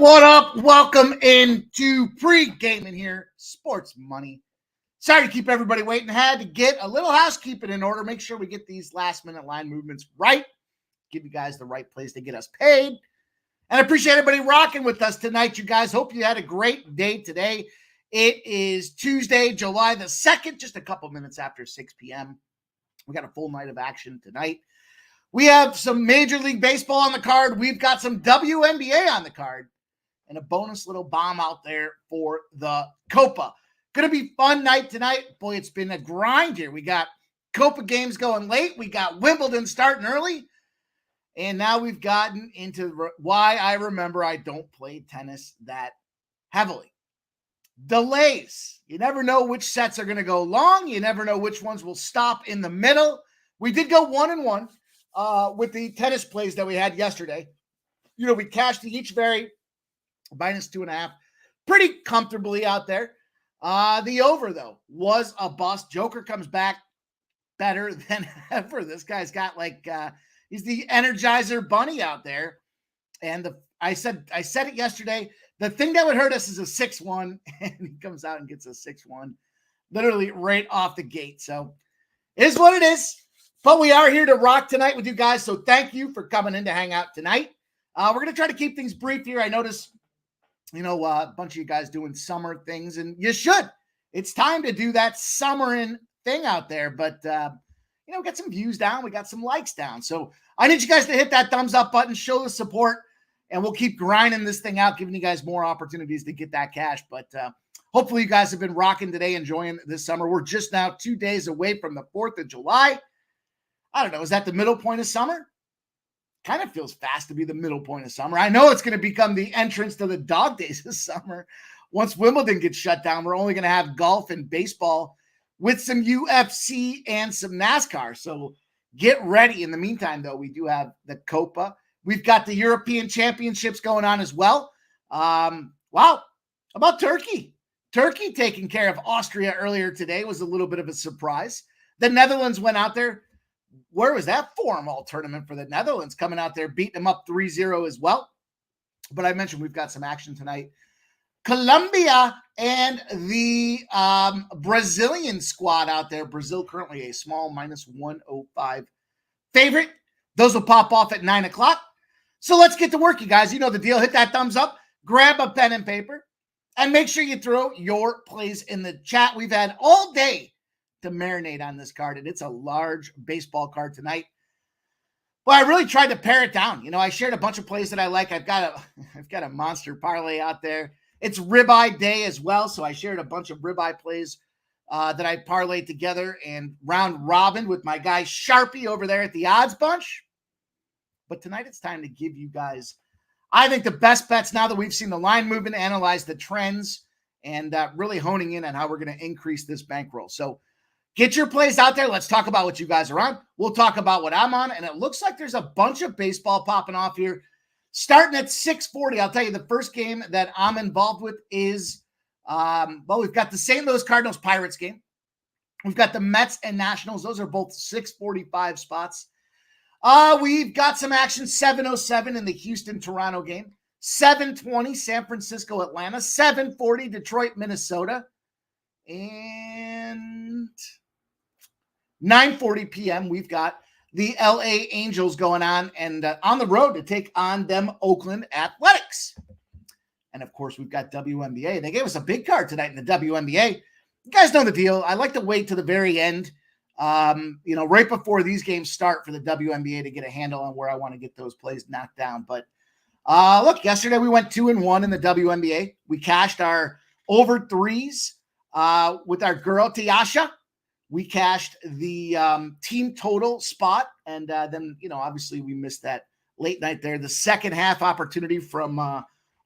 What up? Welcome into Pregaming here, Sports Money. Sorry to keep everybody waiting. Had to get a little housekeeping in order. Make sure we get these last-minute line movements right. Give you guys the right place to get us paid. And I appreciate everybody rocking with us tonight, you guys. Hope you had a great day today. It is Tuesday, July the 2nd, just a couple minutes after 6 p.m. We got a full night of action tonight. We have some Major League Baseball on the card. We've got some WNBA on the card. And a bonus little bomb out there for the Copa. Going to be fun night tonight. Boy, it's been a grind here. We got Copa games going late. We got Wimbledon starting early. And now we've gotten into why I remember I don't play tennis that heavily. Delays. You never know which sets are going to go long. You never know which ones will stop in the middle. We did go 1-1 with the tennis plays that we had yesterday. You know, we cashed each very -2.5 pretty comfortably out there. The over, though, was a bust. Joker comes back better than ever. This guy's got he's the Energizer Bunny out there. And I said it yesterday. The thing that would hurt us is a 6-1, and he comes out and gets a 6-1 literally right off the gate. So it is what it is. But we are here to rock tonight with you guys. So thank you for coming in to hang out tonight. We're going to try to keep things brief here. I noticed, a bunch of you guys doing summer things, and you should. It's time to do that summering thing out there. But, get some views down. We got some likes down. So I need you guys to hit that thumbs up button, show the support, and we'll keep grinding this thing out, giving you guys more opportunities to get that cash. But hopefully you guys have been rocking today, enjoying this summer. We're just now 2 days away from the 4th of July. I don't know. Is that the middle point of summer? Kind of feels fast to be the middle point of summer. I know it's going to become the entrance to the dog days of summer. Once Wimbledon gets shut down, we're only going to have golf and baseball with some UFC and some NASCAR. So get ready. In the meantime, though, we do have the Copa. We've got the European Championships going on as well. Wow. About Turkey. Turkey taking care of Austria earlier today was a little bit of a surprise. The Netherlands went out there. Where was that formal tournament for the Netherlands? Coming out there, beating them up 3-0 as well. But I mentioned we've got some action tonight. Colombia and the Brazilian squad out there. Brazil currently a small -105 favorite. Those will pop off at 9 o'clock. So let's get to work, you guys. You know the deal. Hit that thumbs up. Grab a pen and paper. And make sure you throw your plays in the chat. We've had all day to marinate on this card, and it's a large baseball card tonight. Well, I really tried to pare it down. I shared a bunch of plays that I like. I've got a monster parlay out there. It's ribeye day as well, so I shared a bunch of ribeye plays that I parlayed together and round robin with my guy Sharpie over there at the Odds Bunch. But tonight it's time to give you guys, I think, the best bets now that we've seen the line movement, analyze the trends, and really honing in on how we're going to increase this bankroll. So get your plays out there. Let's talk about what you guys are on. We'll talk about what I'm on. And it looks like there's a bunch of baseball popping off here. Starting at 6:40, I'll tell you the first game that I'm involved with is, we've got the St. Louis Cardinals Pirates game. We've got the Mets and Nationals. Those are both 6:45 spots. We've got some action, 7:07 in the Houston-Toronto game. 7:20 San Francisco, Atlanta. 7:40 Detroit, Minnesota. And 9:40 p.m., we've got the LA Angels going on and on the road to take on them Oakland Athletics. And, of course, we've got WNBA. They gave us a big card tonight in the WNBA. You guys know the deal. I like to wait to the very end, right before these games start for the WNBA to get a handle on where I want to get those plays knocked down. But, look, yesterday we went 2-1 in the WNBA. We cashed our over threes with our girl, Tiasha. We cashed the team total spot, and then, obviously we missed that late night there. The second half opportunity from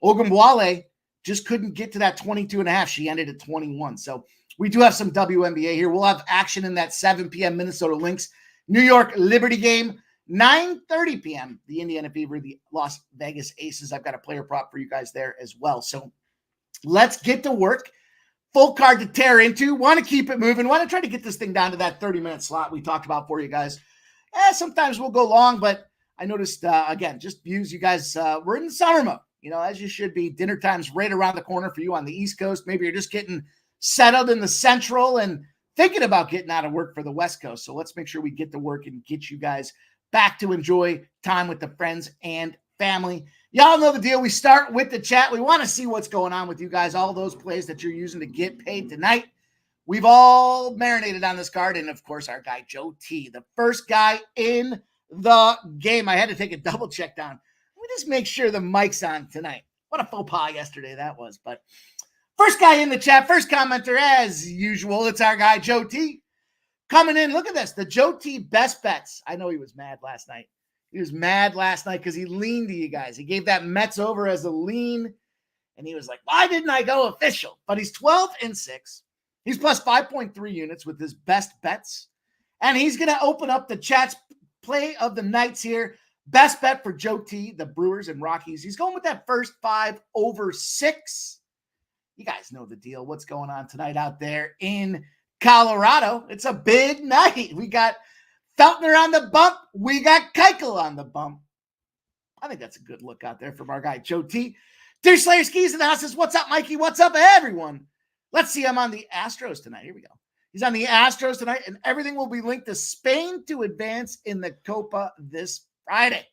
Ogunbowale just couldn't get to that 22.5. She ended at 21. So we do have some WNBA here. We'll have action in that 7 p.m. Minnesota Lynx, New York Liberty game, 9:30 p.m. The Indiana Fever, the Las Vegas Aces. I've got a player prop for you guys there as well. So let's get to work. Full card to tear into. Want to keep it moving. Want to try to get this thing down to that 30-minute slot we talked about for you guys. Sometimes we'll go long, but I noticed, again, just views, you guys, we're in the summer mode. as you should be. Dinner time's right around the corner for you on the East Coast. Maybe you're just getting settled in the Central and thinking about getting out of work for the West Coast. So let's make sure we get to work and get you guys back to enjoy time with the friends and family. Y'all know the deal. We start with the chat. We want to see what's going on with you guys, all those plays that you're using to get paid tonight. We've all marinated on this card, and of course, our guy Joe T, the first guy in the game. I had to take a double check down. Let me just make sure the mic's on tonight. What a faux pas yesterday that was. But first guy in the chat, first commenter as usual, it's our guy Joe T coming in. Look at this, the Joe T best bets. I know he was mad last night. He was mad last night because he leaned to you guys. He gave that Mets over as a lean, and he was like, why didn't I go official? But he's 12-6. He's plus 5.3 units with his best bets. And he's going to open up the chat's play of the nights here. Best bet for Joe T, the Brewers and Rockies. He's going with that first 5 over 6. You guys know the deal. What's going on tonight out there in Colorado? It's a big night. We got Feltner on the bump. We got Keuchel on the bump. I think that's a good look out there from our guy Joe T. Deer Slayer Skis in the house says, what's up, Mikey? What's up, everyone? Let's see him on the Astros tonight. Here we go. He's on the Astros tonight, and everything will be linked to Spain to advance in the Copa this Friday.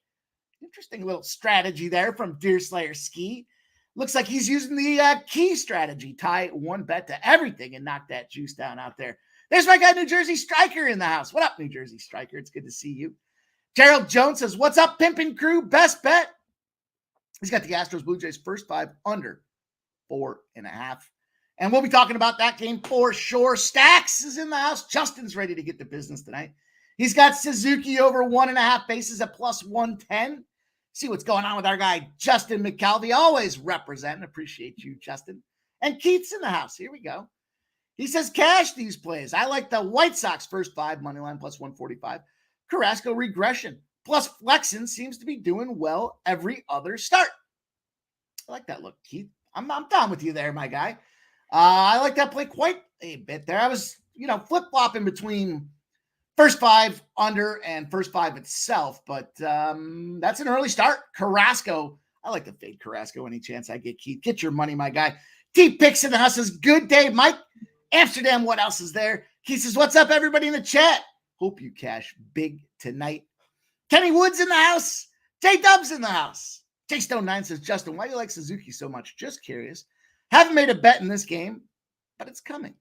Interesting little strategy there from Deer Slayer Ski. Looks like he's using the key strategy. Tie one bet to everything and knock that juice down out there. There's my guy, New Jersey Striker, in the house. What up, New Jersey Striker? It's good to see you. Gerald Jones says, what's up, Pimpin' Crew? Best bet. He's got the Astros Blue Jays first 5 under 4.5. And we'll be talking about that game for sure. Stacks is in the house. Justin's ready to get the business tonight. He's got Suzuki over 1.5 bases at plus 110. See what's going on with our guy, Justin McCalvey. Always representing. Appreciate you, Justin. And Keith's in the house. Here we go. He says, cash these plays. I like the White Sox first 5 money line plus 145. Carrasco regression. Plus Flexen seems to be doing well every other start. I like that look, Keith. I'm down with you there, my guy. I like that play quite a bit there. I was, flip-flopping between first 5 under and first 5 itself, but that's an early start. Carrasco, I like to fade Carrasco any chance I get, Keith. Get your money, my guy. T-Picks in the house says, good day, Mike. Amsterdam, what else is there? He says, what's up, everybody in the chat? Hope you cash big tonight. Kenny Woods in the house. J-Dubs in the house. J-Stone9 says, Justin, why do you like Suzuki so much? Just curious. Haven't made a bet in this game, but it's coming.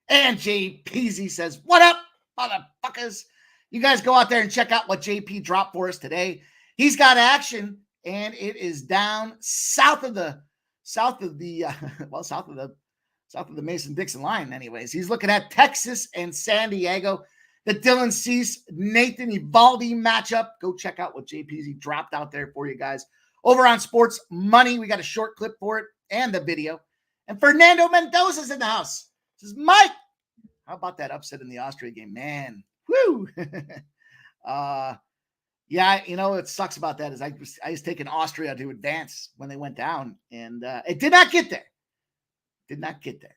And JPZ says, what up, motherfuckers? You guys go out there and check out what JP dropped for us today. He's got action, and it is down south of the Mason-Dixon line anyways. He's looking at Texas and San Diego. The Dylan Cease, Nathan Evaldi matchup. Go check out what JPZ dropped out there for you guys. Over on Sports Money, we got a short clip for it and the video. And Fernando Mendoza's in the house. Says, Mike, how about that upset in the Austria game? Man, whoo. Yeah, what sucks about that is I was taking Austria to advance when they went down, and it did not get there. Did not get there.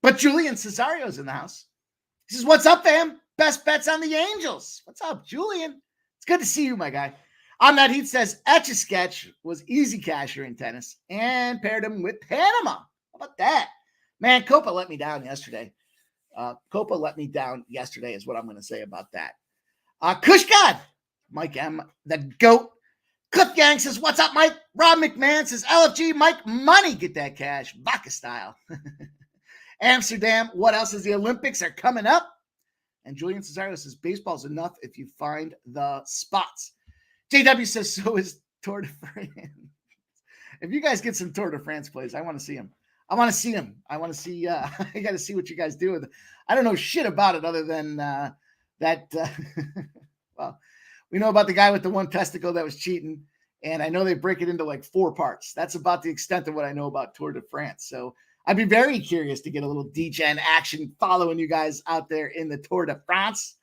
But Julian Cesario's in the house. He says, what's up, fam? Best bets on the Angels. What's up, Julian? It's good to see you, my guy. On that, he says, Etch-a-Sketch was easy casher in tennis and paired him with Panama. How about that? Man, Copa let me down yesterday. Copa let me down yesterday is what I'm going to say about that. Kush God, Mike M, the GOAT. Cliff Gang says, what's up, Mike? Rob McMahon says, LFG, Mike, money, get that cash. Vodka style. Amsterdam, what else is the Olympics are coming up? And Julian Cesario says, baseball's enough if you find the spots. JW says, so is Tour de France. If you guys get some Tour de France plays, I want to see them. I want to see them. I want to see, I got to see what you guys do with it. I don't know shit about it other than well, we know about the guy with the one testicle that was cheating, and I know they break it into like 4 parts. That's about the extent of what I know about Tour de France. So I'd be very curious to get a little DGen action following you guys out there in the Tour de France.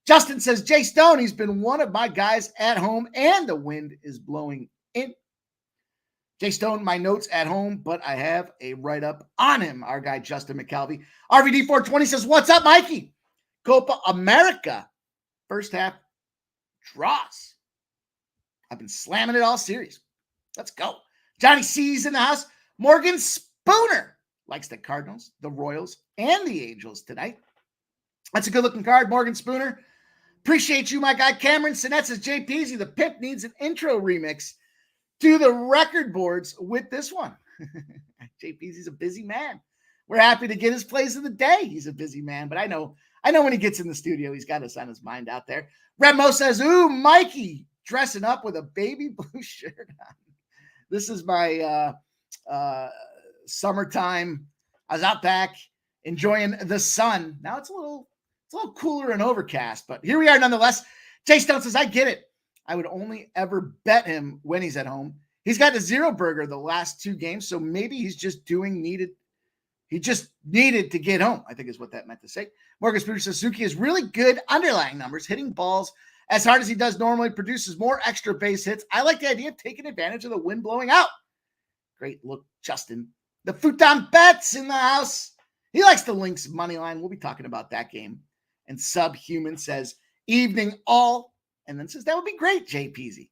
Justin says, Jay Stone, he's been one of my guys at home, and the wind is blowing in. Jay Stone, my notes at home, but I have a write-up on him, our guy Justin McCalvey. RVD420 says, what's up, Mikey? Copa America, first half draws. I've been slamming it all series. Let's go. Johnny C's in the house. Morgan Spooner likes the Cardinals, the Royals, and the Angels tonight. That's a good-looking card, Morgan Spooner. Appreciate you, my guy. Cameron Sinet says, Jay Peasy, the Pip needs an intro remix to the record boards with this one. Jay Peasy's a busy man. We're happy to get his plays of the day. He's a busy man, but I know when he gets in the studio, he's got us on his mind out there. Remo says, ooh, Mikey dressing up with a baby blue shirt on. This is my summertime. I was out back enjoying the sun. Now it's a little cooler and overcast, but here we are nonetheless. Jay Stone says, I get it. I would only ever bet him when he's at home. He's got a 0 burger the last 2 games, so maybe he's just he just needed to get home, I think is what that meant to say. Morgan Spooner says, Suzuki has really good underlying numbers, hitting balls as hard as he does normally, produces more extra base hits. I like the idea of taking advantage of the wind blowing out. Great look, Justin. The Futon Bets in the house. He likes the Lynx money line. We'll be talking about that game. And Subhuman says, evening all. And then says, that would be great, Jay Peasy.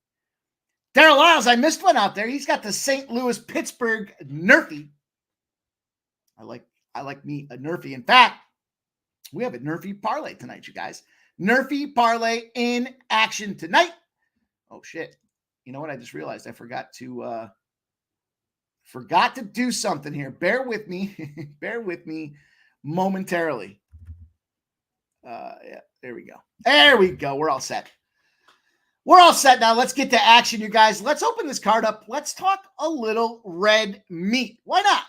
Daryl Lyles, I missed one out there. He's got the St. Louis Pittsburgh Nerfy. I like me a Nerfy. In fact, we have a Nerfy parlay tonight, you guys. Nerfy parlay in action tonight. Oh shit. You know what? I just realized I forgot to do something here. Bear with me. Bear with me momentarily. Yeah, there we go. There we go. We're all set. We're all set now. Let's get to action, you guys. Let's open this card up. Let's talk a little red meat. Why not?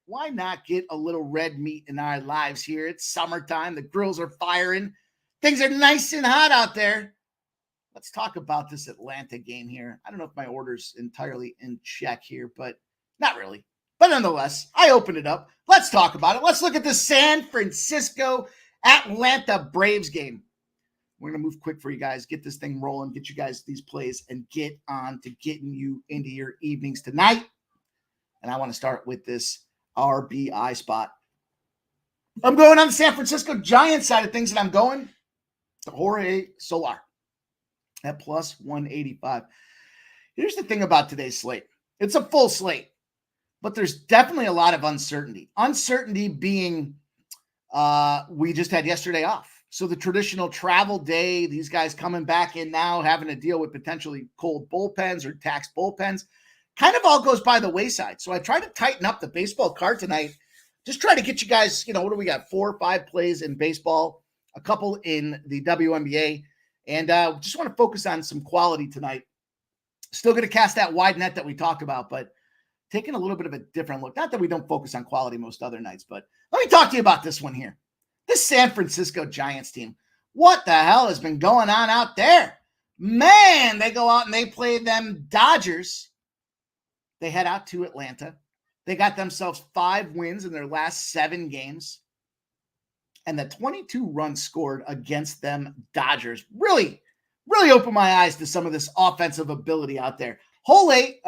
Why not get a little red meat in our lives here? It's summertime. The grills are firing. Things are nice and hot out there. Let's talk about this Atlanta game here. I don't know if my order's entirely in check here, but not really. But nonetheless, I opened it up. Let's talk about it. Let's look at the San Francisco Atlanta Braves game. We're going to move quick for you guys, get this thing rolling, get you guys these plays, and get on to getting you into your evenings tonight. And I want to start with this RBI spot. I'm going on the San Francisco Giants side of things, and I'm going to Jorge Soler at plus 185. Here's the thing about today's slate. It's a full slate, but there's definitely a lot of uncertainty. Uncertainty being we just had yesterday off. So the traditional travel day, these guys coming back in now, having to deal with potentially cold bullpens or taxed bullpens, kind of all goes by the wayside. So I tried to tighten up the baseball card tonight. Just try to get you guys, what do we got? 4 or 5 plays in baseball, a couple in the WNBA, and just want to focus on some quality tonight. Still going to cast that wide net that we talked about, but taking a little bit of a different look. Not that we don't focus on quality most other nights, but let me talk to you about this one here. This San Francisco Giants team, what the hell has been going on out there? Man, they go out and they play them Dodgers. They head out to Atlanta. They got themselves 5 wins in their last 7 games. And the 22 runs scored against them Dodgers really opened my eyes to some of this offensive ability out there. Jorge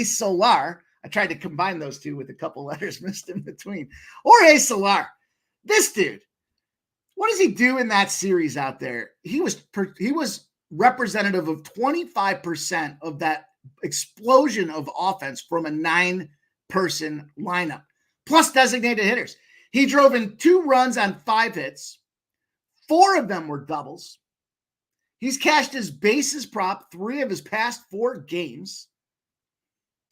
Soler. I tried to combine those two with a couple letters missed in between. Jorge Soler. This dude, what does he do in that series out there? He was representative of 25% of that explosion of offense from a 9-person lineup, plus designated hitters. He drove in 2 runs on 5 hits. 4 of them were doubles. He's cashed his bases prop 3 of his past 4 games.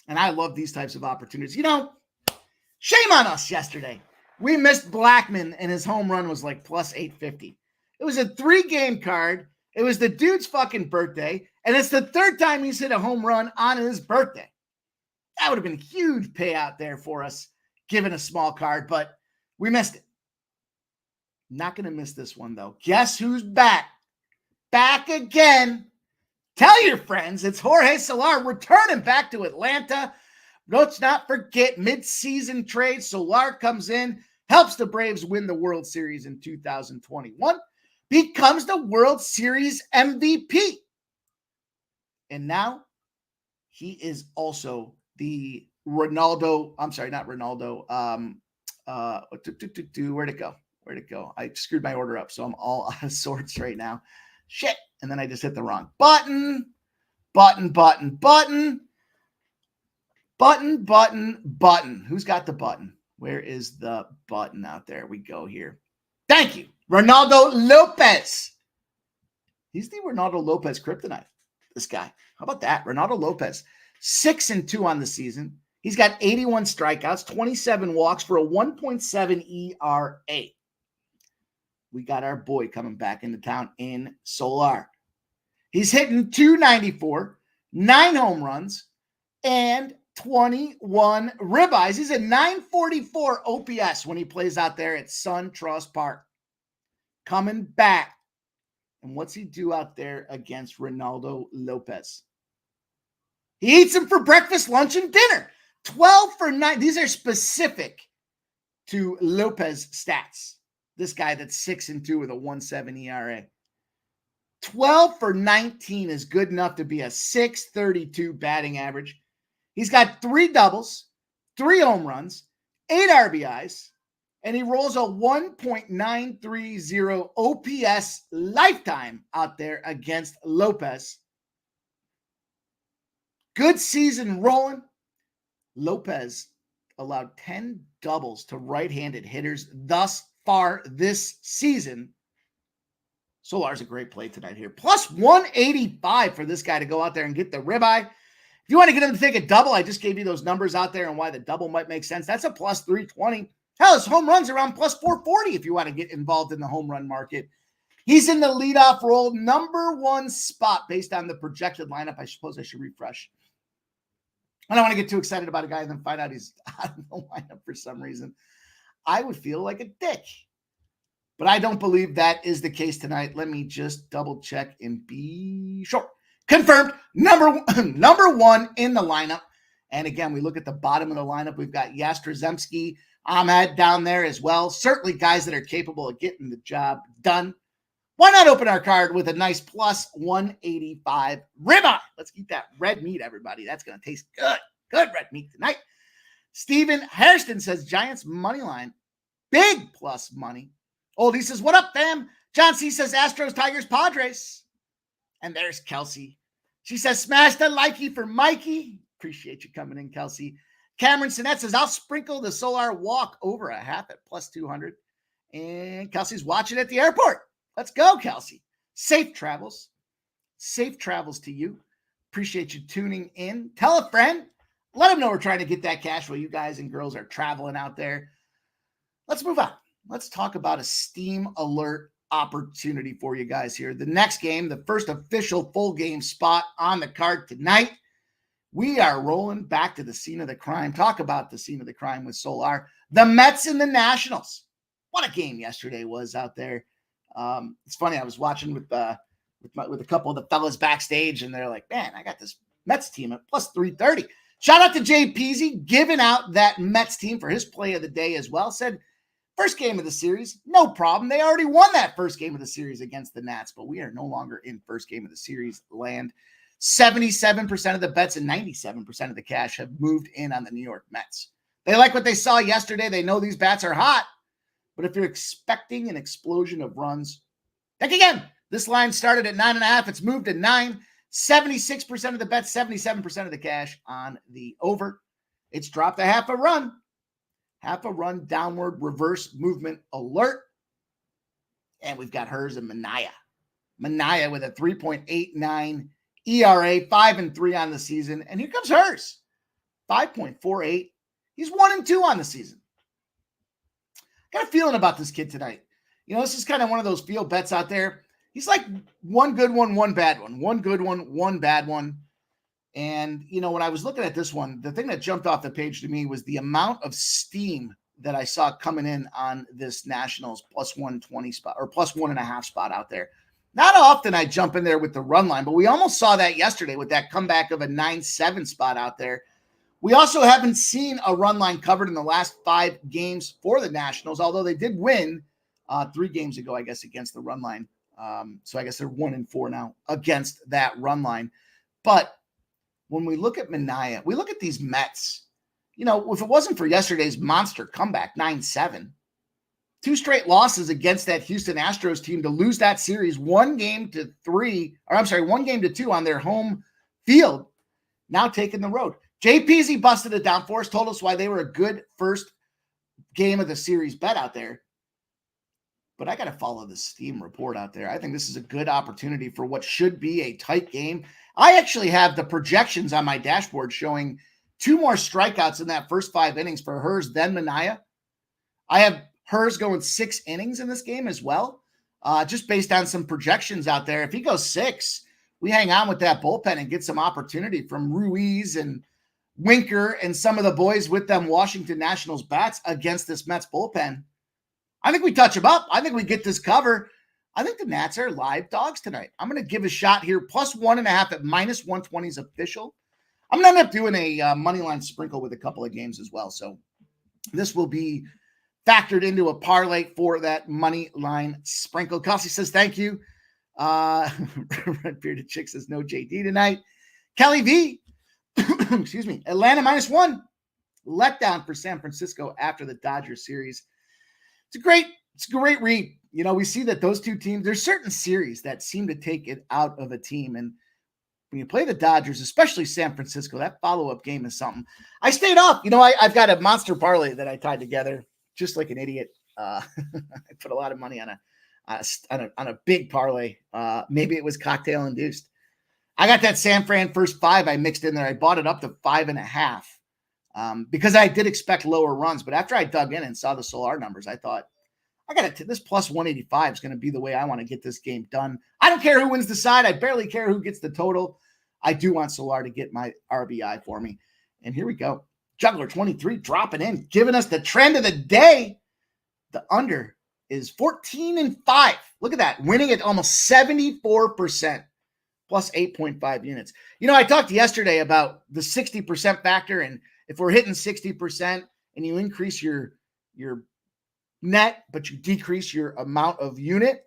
And I love these types of opportunities. Shame on us yesterday. We missed Blackmon, and his home run was like plus 850. It was a 3-game card. It was the dude's fucking birthday, and it's the 3rd time he's hit a home run on his birthday. That would have been a huge payout there for us, given a small card, but we missed it. Not going to miss this one, though. Guess who's back? Back again. Tell your friends it's Jorge Soler returning back to Atlanta. Let's not forget mid-season trade. Soler comes in, helps the Braves win the World Series in 2021, becomes the World Series MVP. And now he is also the Ronaldo. I'm sorry, not Ronaldo. Where'd it go? I screwed my order up, so I'm all out of sorts right now. Shit. And then I just hit the wrong button. Button. Who's got the button? Where is the button out there? We go here. Thank you. Ronaldo Lopez. He's the Ronaldo Lopez kryptonite, this guy. How about that? Ronaldo Lopez, 6-2 on the season. He's got 81 strikeouts, 27 walks for a 1.7 ERA. We got our boy coming back into town in Solar. He's hitting .294, 9 home runs, and 21 ribeyes. He's a .944 OPS when he plays out there at SunTrust Park. Coming back. And what's he do out there against Ronaldo Lopez? He eats him for breakfast, lunch, and dinner. 12 for 9. These are specific to Lopez stats. This guy that's 6-2 with a 1.7 ERA. 12 for 19 is good enough to be a .632 batting average. He's got 3 doubles, 3 home runs, 8 RBIs, and he rolls a 1.930 OPS lifetime out there against Lopez. Good season rolling. Lopez allowed 10 doubles to right-handed hitters thus far this season. Solar's a great play tonight here. Plus 185 for this guy to go out there and get the ribeye. If you want to get him to take a double, I just gave you those numbers out there and why the double might make sense. That's a plus 320. Hell, his home runs around plus 440 if you want to get involved in the home run market. He's in the leadoff role, number 1 spot based on the projected lineup. I suppose I should refresh. I don't want to get too excited about a guy and then find out he's out of the lineup for some reason. I would feel like a dick. But I don't believe that is the case tonight. Let me just double check and be sure. Confirmed, number 1 in the lineup. And again, we look at the bottom of the lineup. We've got Yastrzemski, Ahmed down there as well. Certainly guys that are capable of getting the job done. Why not open our card with a nice plus 185 ribeye? Let's eat that red meat, everybody. That's going to taste good. Good red meat tonight. Stephen Hairston says Giants money line. Big plus money. Oldie says, what up, fam? John C. says Astros, Tigers, Padres. And there's Kelsey. She says, smash the likey for Mikey. Appreciate you coming in, Kelsey. Cameron Sinet says, I'll sprinkle the Solar walk over a half at plus 200. And Kelsey's watching at the airport. Let's go, Kelsey. Safe travels. Safe travels to you. Appreciate you tuning in. Tell a friend. Let them know we're trying to get that cash while you guys and girls are traveling out there. Let's move on. Let's talk about a Steam Alert opportunity for you guys here. The next game, the first official full game spot on the card tonight. We are rolling back to the scene of the crime. Talk about the scene of the crime with Solar. The Mets and the Nationals. What a game yesterday was out there. It's funny. I was watching with a couple of the fellas backstage, and they're like, man, I got this Mets team at plus 330. Shout out to Jay Peasy giving out that Mets team for his play of the day as well. Said, first game of the series, no problem. They already won that first game of the series against the Nats, but we are no longer in first game of the series land. 77% of the bets and 97% of the cash have moved in on the New York Mets. They like what they saw yesterday. They know these bats are hot, but if you're expecting an explosion of runs, think again. This line started at 9.5. It's moved to 9. 76% of the bets, 77% of the cash on the over. It's dropped a half a run. Half a run downward reverse movement alert. And we've got hers and Minaya. Minaya with a 3.89 ERA, 5-3 on the season. And here comes hers. 5.48. He's 1-2 on the season. Got a feeling about this kid tonight. You know, this is kind of one of those field bets out there. He's like one good one, one bad one. One good one, one bad one. And, you know, when I was looking at this one, the thing that jumped off the page to me was the amount of steam that I saw coming in on this Nationals plus 120 spot or plus 1.5 spot out there. Not often I jump in there with the run line, but we almost saw that yesterday with that comeback of a 9-7 spot out there. We also haven't seen a run line covered in the last 5 games for the Nationals, although they did win 3 games ago, I guess, against the run line. So I guess they're 1-4 now against that run line. But when we look at Minaya, we look at these Mets, you know, if it wasn't for yesterday's monster comeback, 9-7, 2 straight losses against that Houston Astros team to lose that series 1 game to 2 on their home field, now taking the road. JPZ busted it down for us, told us why they were a good first game of the series bet out there. But I got to follow the Steam report out there. I think this is a good opportunity for what should be a tight game. I actually have the projections on my dashboard showing 2 more strikeouts in that first 5 innings for Hers, then Minaya. I have Hers going 6 innings in this game as well, just based on some projections out there. If he goes 6, we hang on with that bullpen and get some opportunity from Ruiz and Winker and some of the boys with them Washington Nationals bats against this Mets bullpen. I think we touch them up. I think we get this cover. I think the Nats are live dogs tonight. I'm going to give a shot here. Plus 1.5 at minus 120 is official. I'm going to end up doing a money line sprinkle with a couple of games as well. So this will be factored into a parlay for that money line sprinkle. Kelsey says, thank you. Red Bearded Chick says, no JD tonight. Kelly V, excuse me, Atlanta -1. Letdown for San Francisco after the Dodgers series. It's a great read. You know, we see that those two teams, there's certain series that seem to take it out of a team. And when you play the Dodgers, especially San Francisco, that follow-up game is something. I stayed up. You know, I've got a monster parlay that I tied together just like an idiot. I put a lot of money on a big parlay. Maybe it was cocktail induced. I got that San Fran first 5 I mixed in there. I bought it up to 5.5 because I did expect lower runs. But after I dug in and saw the Solar numbers, I thought, I got this plus 185 is going to be the way I want to get this game done. I don't care who wins the side. I barely care who gets the total. I do want Solar to get my RBI for me. And here we go. Juggler 23 dropping in, giving us the trend of the day. The under is 14-5. Look at that. Winning at almost 74%, plus 8.5 units. You know, I talked yesterday about the 60% factor. And if we're hitting 60% and you increase your net, but you decrease your amount of unit,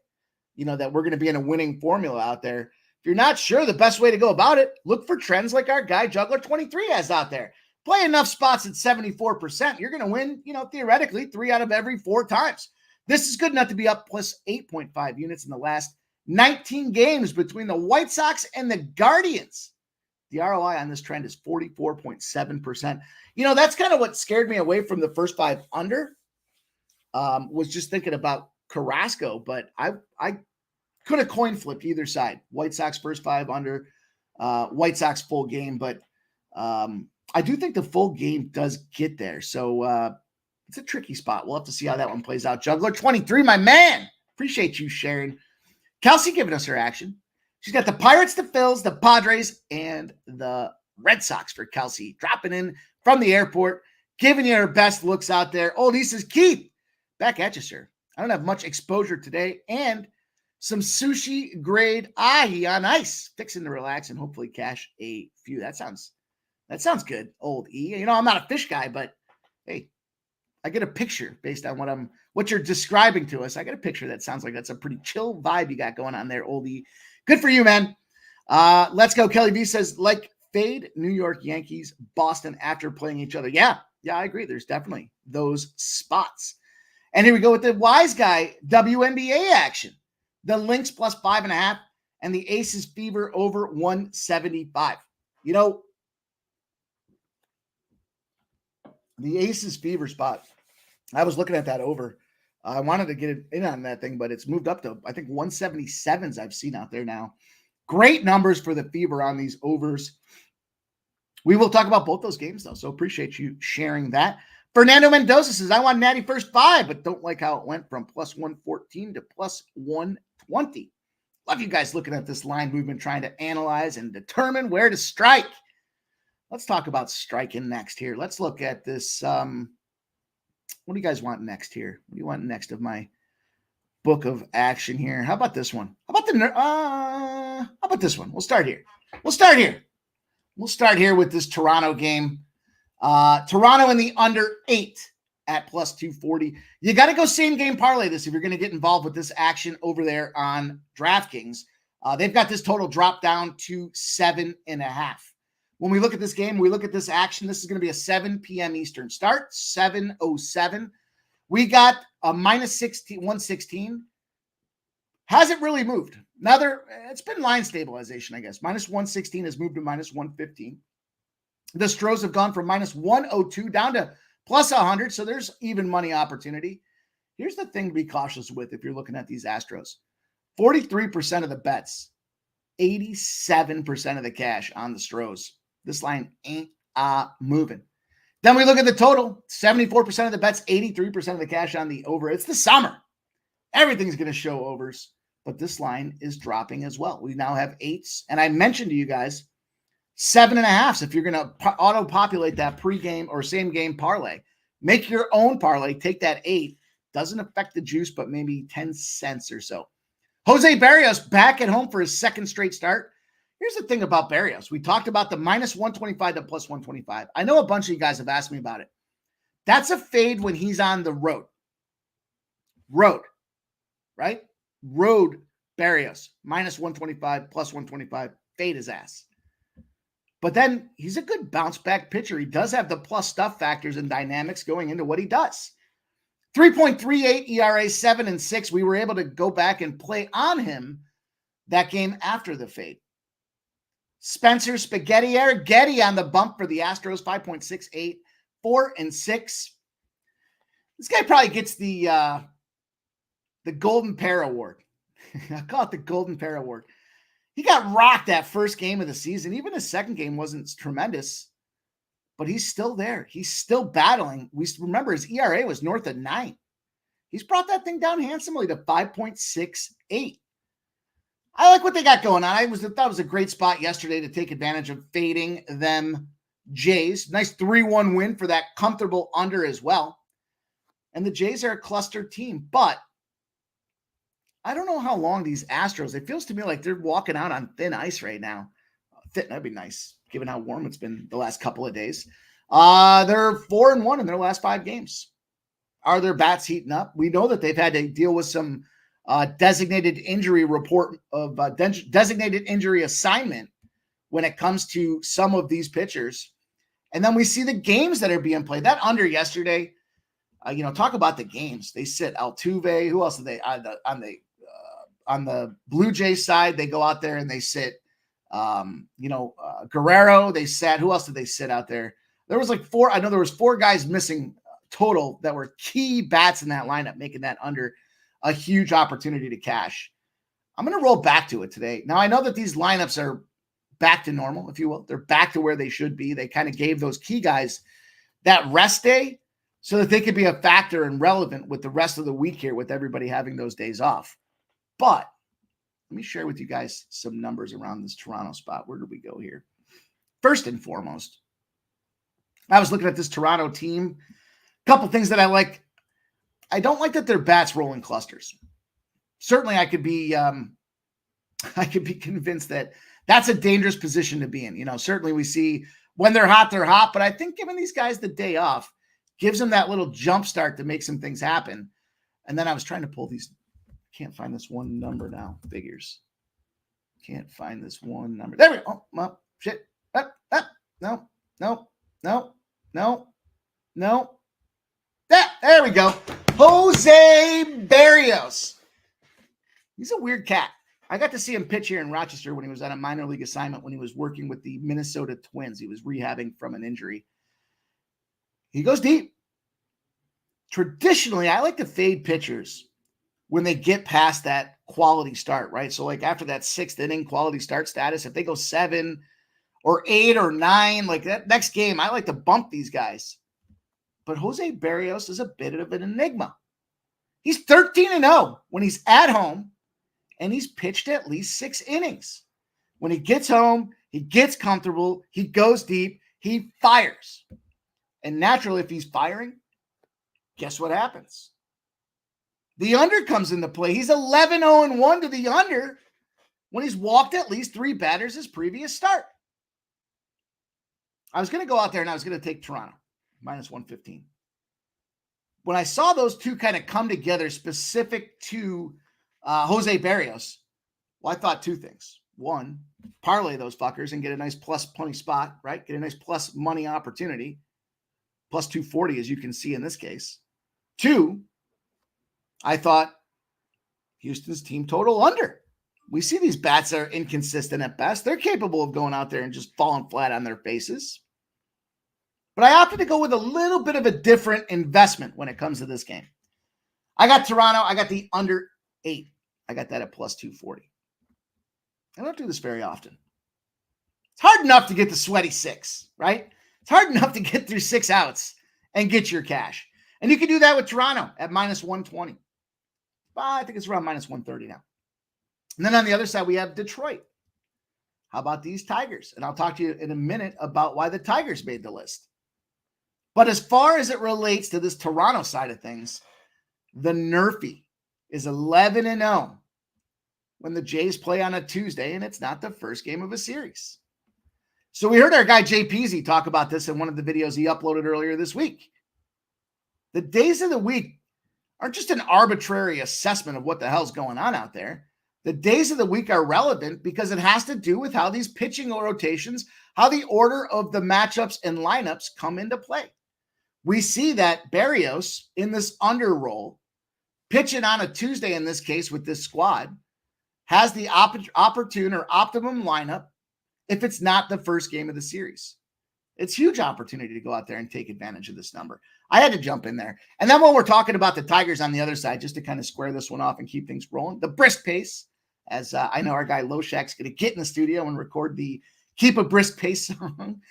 you know, that we're going to be in a winning formula out there. If you're not sure the best way to go about it, look for trends like our guy Juggler 23 has out there. Play enough spots at 74%. You're going to win, you know, theoretically 3 out of every 4 times. This is good enough to be up plus 8.5 units in the last 19 games between the White Sox and the Guardians. The ROI on this trend is 44.7%. You know, that's kind of what scared me away from the first 5 under. Was just thinking about Carrasco, but I could have coin flipped either side. White Sox first 5 under, White Sox full game, but I do think the full game does get there. So it's a tricky spot. We'll have to see how that one plays out. Juggler 23, my man. Appreciate you sharing. Kelsey giving us her action. She's got the Pirates, the Phils, the Padres, and the Red Sox for Kelsey. Dropping in from the airport, giving you her best looks out there. Oh, this is Keith. Back at you, sir. I don't have much exposure today, and some sushi grade ahi on ice. Fixing to relax and hopefully cash a few. That sounds good, old E. You know, I'm not a fish guy, but hey, I get a picture based on what you're describing to us. I get a picture that sounds like that's a pretty chill vibe you got going on there, old E. Good for you, man. Let's go. Kelly V says, like fade New York Yankees, Boston after playing each other. Yeah, I agree. There's definitely those spots. And here we go with the wise guy WNBA action. The Lynx plus 5.5 and the Aces Fever over 175. You know, the Aces Fever spot, I was looking at that over. I wanted to get it in on that thing, but it's moved up to, I think, 177s I've seen out there now. Great numbers for the Fever on these overs. We will talk about both those games, though, so appreciate you sharing that. Fernando Mendoza says, I want Natty first 5, but don't like how it went from plus 114 to plus 120. Love you guys looking at this line movement, trying to analyze and determine where to strike. Let's talk about striking next here. Let's look at this. What do you guys want next here? What do you want next of my book of action here? How about this one? How about this one? We'll start here. We'll start here with this Toronto game. Toronto in the under 8 at plus 240. You got to go same game parlay this if you're going to get involved with this action over there on DraftKings. They've got this total drop down to 7.5. When we look at this game, we look at this action. This is going to be a 7 p.m. Eastern start, 7:07. We got a minus 116. Hasn't really moved. It's been line stabilization, I guess. Minus 116 has moved to minus 115. The Stros have gone from minus 102 down to plus 100, so there's even money opportunity. Here's the thing to be cautious with if you're looking at these Astros. 43% of the bets, 87% of the cash on the Stros. This line ain't moving. Then we look at the total, 74% of the bets, 83% of the cash on the over. It's the summer. Everything's going to show overs, but this line is dropping as well. We now have 8s, and I mentioned to you guys 7.5s. If you're going to auto-populate that pregame or same-game parlay, make your own parlay, take that 8. Doesn't affect the juice, but maybe 10 cents or so. Jose Berrios back at home for his second straight start. Here's the thing about Berrios. We talked about the minus 125 to plus 125. I know a bunch of you guys have asked me about it. That's a fade when he's on the road. Road, right? Road Berrios, minus 125, plus 125, fade his ass. But then he's a good bounce back pitcher. He does have the plus stuff factors and dynamics going into what he does. 3.38 ERA, 7-6. We were able to go back and play on him that game after the fade. Spencer Spaghetti Arrighetti on the bump for the Astros, 5.68, 4-6. This guy probably gets the Golden Pair Award. I call it the Golden Pair Award. He got rocked that first game of the season. Even his second game wasn't tremendous, but he's still there. He's still battling. We remember his ERA was north of 9. He's brought that thing down handsomely to 5.68. I like what they got going on. I thought it was a great spot yesterday to take advantage of fading them Jays. Nice 3-1 win for that comfortable under as well. And the Jays are a cluster team, but I don't know how long these Astros, it feels to me like they're walking out on thin ice right now. That'd be nice, given how warm it's been the last couple of days. They're 4-1 in their last 5 games. Are their bats heating up? We know that they've had to deal with some designated injury report of designated injury assignment when it comes to some of these pitchers. And then we see the games that are being played. That under yesterday, talk about the games. They sit Altuve. Who else did they on the Blue Jays side? They go out there and they sit, Guerrero. They sat. Who else did they sit out there? There was like 4. I know there was 4 guys missing total that were key bats in that lineup, making that under a huge opportunity to cash. I'm going to roll back to it today. Now, I know that these lineups are back to normal, if you will. They're back to where they should be. They kind of gave those key guys that rest day so that they could be a factor and relevant with the rest of the week here with everybody having those days off. But let me share with you guys some numbers around this Toronto spot. Where did we go here? First and foremost, I was looking at this Toronto team. A couple things that I like. I don't like that their bats roll in clusters. Certainly, I could be convinced that that's a dangerous position to be in. Certainly we see when they're hot, but I think giving these guys the day off gives them that little jump start to make some things happen. And then I was trying to pull these. Can't find this one number now. Figures. Can't find this one number. There we go. Oh, well, shit. No. There we go. Jose Berrios. He's a weird cat. I got to see him pitch here in Rochester when he was on a minor league assignment when he was working with the Minnesota Twins. He was rehabbing from an injury. He goes deep. Traditionally, I like to fade pitchers when they get past that quality start, right? So like after that 6th inning quality start status, if they go 7 or 8 or 9, like that next game, I like to bump these guys. But Jose Berrios is a bit of an enigma. He's 13-0 when he's at home, and he's pitched at least 6 innings. When he gets home, he gets comfortable, he goes deep, he fires. And naturally, if he's firing, guess what happens? The under comes into play. He's 11-0-1 to the under when he's walked at least 3 batters his previous start. I was going to go out there and I was going to take Toronto, minus 115. When I saw those two kind of come together specific to Jose Berrios, well, I thought 2 things. 1, parlay those fuckers and get a nice plus money spot, right? Get a nice plus money opportunity. Plus 240, as you can see in this case. 2, I thought Houston's team total under. We see these bats are inconsistent at best. They're capable of going out there and just falling flat on their faces. But I opted to go with a little bit of a different investment when it comes to this game. I got Toronto. I got the under 8. I got that at plus 240. I don't do this very often. It's hard enough to get the sweaty 6, right? It's hard enough to get through 6 outs and get your cash. And you can do that with Toronto at minus 120. I think it's around minus 130 now. And then on the other side, we have Detroit. How about these Tigers? And I'll talk to you in a minute about why the Tigers made the list. But as far as it relates to this Toronto side of things, the Nerfy is 11-0 when the Jays play on a Tuesday, and it's not the first game of a series. So we heard our guy Jay Peasy talk about this in one of the videos he uploaded earlier this week. The days of the week aren't just an arbitrary assessment of what the hell's going on out there. The days of the week are relevant because it has to do with how these pitching rotations, how the order of the matchups and lineups come into play. We see that Berrios in this under role, pitching on a Tuesday in this case with this squad, has the opportune or optimum lineup if it's not the first game of the series. It's huge opportunity to go out there and take advantage of this number. I had to jump in there. And then when we're talking about the Tigers on the other side, just to kind of square this one off and keep things rolling, the brisk pace, as I know our guy Loshak's going to get in the studio and record the Keep a Brisk Pace song.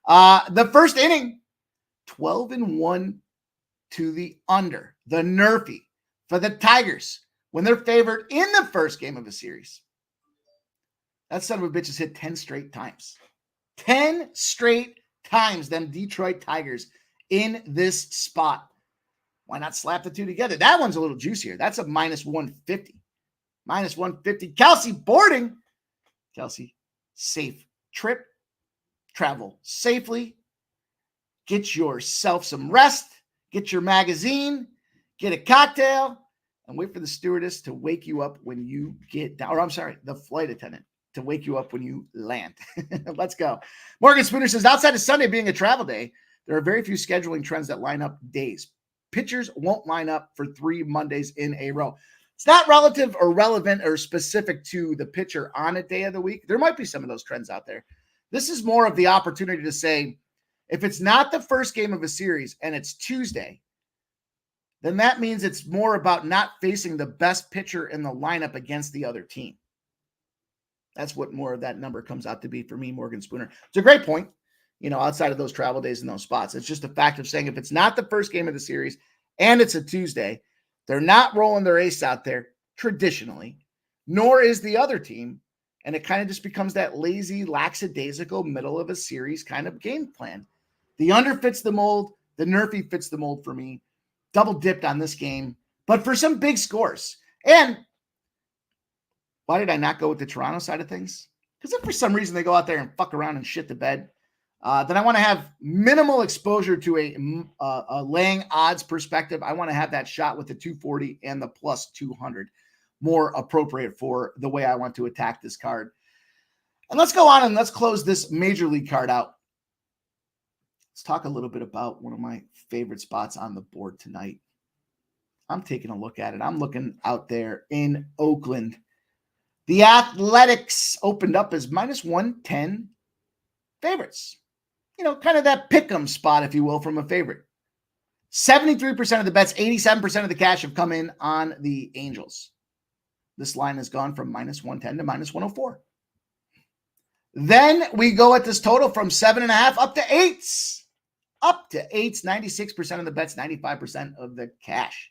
The first inning, 12-1 to the under, the Nerfy for the Tigers when they're favored in the first game of a series. That son of a bitch has hit 10 straight times. 10 straight times, them Detroit Tigers in this spot. Why not slap the two together? That one's a little juicier. That's a minus 150. Minus 150. Kelsey boarding. Kelsey, safe trip. Travel safely. Get yourself some rest. Get your magazine. Get a cocktail. And wait for the stewardess to wake you up when you get down. Or I'm sorry, the flight attendant to wake you up when you land. Let's go. Morgan Spooner says, outside of Sunday being a travel day, there are very few scheduling trends that line up days. Pitchers won't line up for 3 Mondays in a row. It's not relative or relevant or specific to the pitcher on a day of the week. There might be some of those trends out there. This is more of the opportunity to say, if it's not the first game of a series and it's Tuesday, then that means it's more about not facing the best pitcher in the lineup against the other team. That's what more of that number comes out to be for me, Morgan Spooner. It's a great point, outside of those travel days and those spots. It's just a fact of saying if it's not the first game of the series and it's a Tuesday, they're not rolling their ace out there traditionally, nor is the other team. And it kind of just becomes that lazy, lackadaisical, middle of a series kind of game plan. The under fits the mold. The Nerfy fits the mold for me. Double dipped on this game, but for some big scores. And why did I not go with the Toronto side of things? Because if for some reason they go out there and fuck around and shit the bed, then I want to have minimal exposure to a laying odds perspective. I want to have that shot with the 240 and the plus 200 more appropriate for the way I want to attack this card. And let's go on and let's close this major league card out. Let's talk a little bit about one of my favorite spots on the board tonight. I'm taking a look at it. I'm looking out there in Oakland. The Athletics opened up as minus 110 favorites. Kind of that pick'em spot, if you will, from a favorite. 73% of the bets, 87% of the cash have come in on the Angels. This line has gone from minus 110 to minus 104. Then we go at this total from 7.5 up to 8s. Up to 8s, 96% of the bets, 95% of the cash.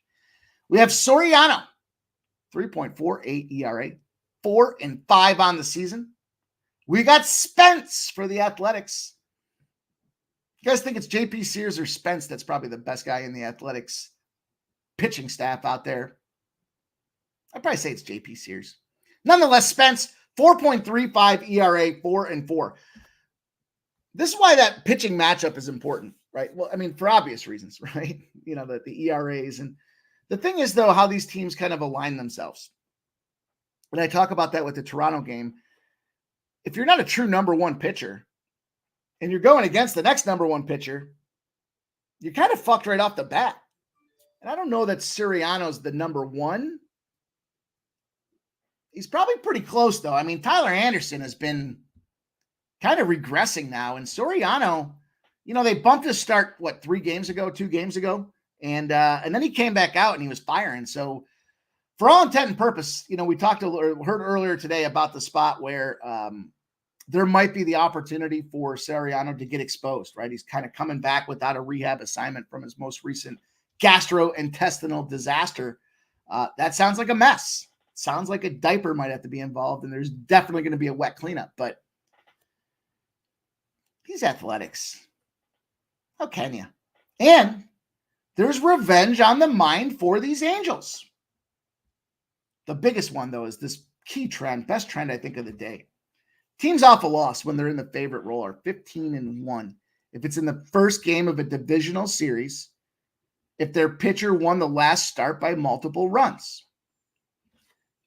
We have Soriano, 3.48 ERA, 4-5 on the season. We got Spence for the Athletics. You guys think it's JP Sears or Spence that's probably the best guy in the Athletics pitching staff out there? I'd probably say it's JP Sears. Nonetheless, Spence, 4.35 ERA, 4-4. This is why that pitching matchup is important, right? Well, I mean, for obvious reasons, right? The ERAs. And the thing is, though, how these teams kind of align themselves. When I talk about that with the Toronto game, if you're not a true number one pitcher and you're going against the next number one pitcher, you're kind of fucked right off the bat. And I don't know that Soriano's the number one. He's probably pretty close, though. I mean, Tyler Anderson has been kind of regressing now, and Soriano They bumped his start, 2 games ago. And then he came back out and he was firing. So for all intent and purpose, we heard earlier today about the spot where there might be the opportunity for Soriano to get exposed, right? He's kind of coming back without a rehab assignment from his most recent gastrointestinal disaster. That sounds like a mess. Sounds like a diaper might have to be involved, and there's definitely going to be a wet cleanup. But these athletics, how can you? And there's revenge on the mind for these Angels. The biggest one, though, is this key trend, best trend, I think, of the day. Teams off a loss when they're in the favorite role are 15-1. If it's in the first game of a divisional series, if their pitcher won the last start by multiple runs.